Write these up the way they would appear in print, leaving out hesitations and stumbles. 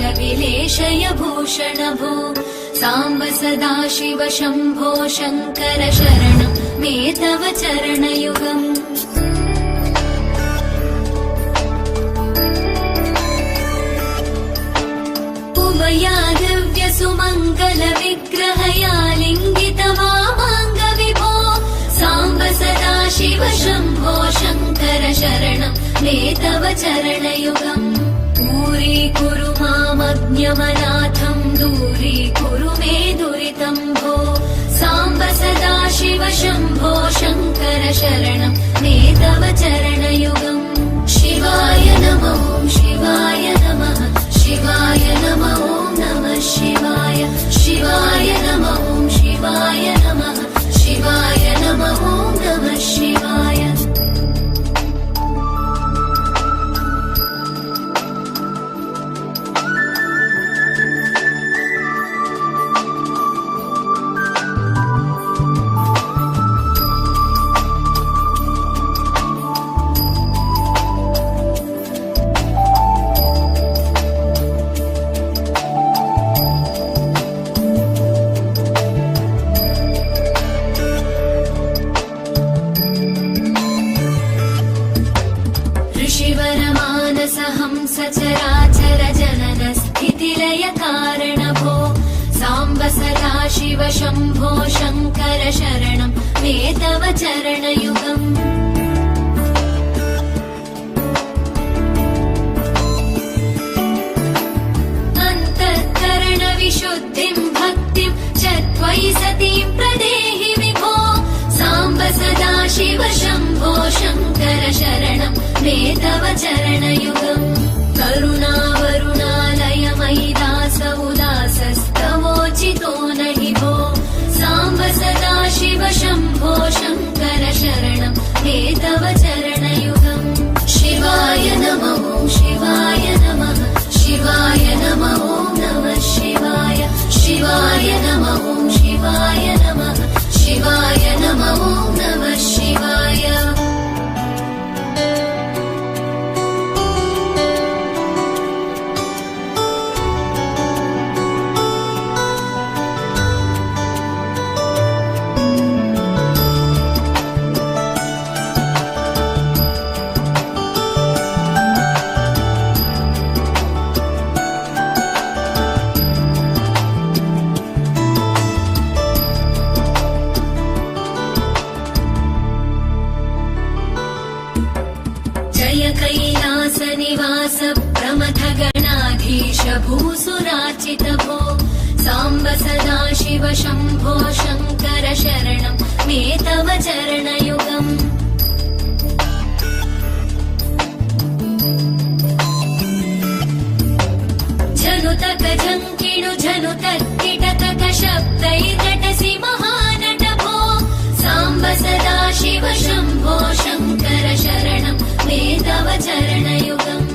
विलेशय भूषण भो साम्ब सदाशिव शम्भो शङ्कर शरणं मे तव चरणयुगम् उमया दिव्य सुमङ्गल विग्रहया लिङ्गित वामाङ्ग विभो साम्ब सदाशिव शम्भो शङ्कर शरणं मे तव चरणयुगम् दूरीकुरु मामज्ञमनाथं दूरीकुरु मे दुरितं भो साम्ब सदाशिव शम्भो शङ्कर शरणं मे तव चरणयुगम् शिवाय नमः शिवाय नमः शिवाय नमः नमः शिवाय शिवाय नमः शिवाय नमः शिवाय नमः नमः शिवाय सचराचर जनन स्थितिलय कारण भो साम्ब सदाशिव शम्भो शङ्कर शरणं मे तव चरणयुगम् अन्तःकरण विशुद्धिं भक्तिं च त्वयि सतीं प्रदेहि विभो साम्ब सदाशिव शम्भो शङ्कर शरणं मे तव चरणयुगम् करुणावरुणालय मयि दास उदासस्तवोचितो नहि भो साम्ब सदाशिव शम्भो शङ्कर शरणं मे तव चरणयुगम् शिवाय नमः शिवाय नमः शिवाय नमः नमः शिवाय शिवाय नमः शिवाय नमः शिवाय नमः नमः शिवाय कैलास निवास प्रमथ गणाधीश भूसुराचित भो साम्ब सदाशिव शम्भो शङ्कर शरणं मे तव चरणयुगम् झनुतक झङ्किणु झनुतक किटतक शब्दैर्नटसि महानट भो साम्ब सदाशिव शम्भो शङ्कर शरणं मे तव चरणयुगम्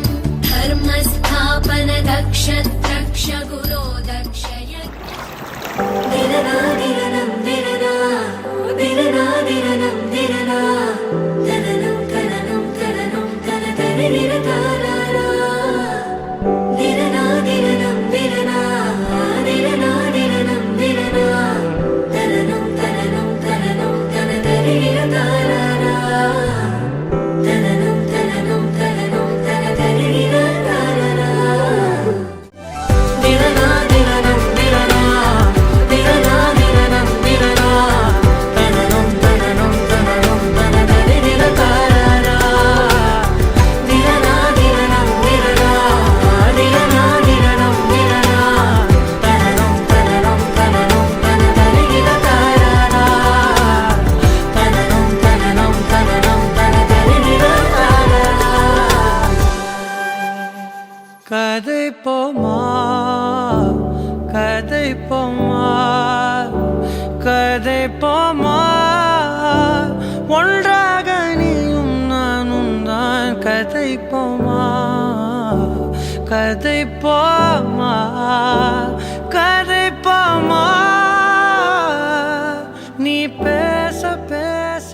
धर्मस्थापन दक्ष द्रक्ष गुरो दक्ष दिरना दिरनं दिरना दिरना दिरनं दिरना तननं तननं तननं तन तनिरतारा दिरना दिरनं दिरना दिरना दिरनं दिरना तननं तननं तननं तन तनिरतारा கதை போமா ஒன்றாக நீயும் நானும் தான் கதை போமா கதை போமா கதை போமா நீ பேச பேச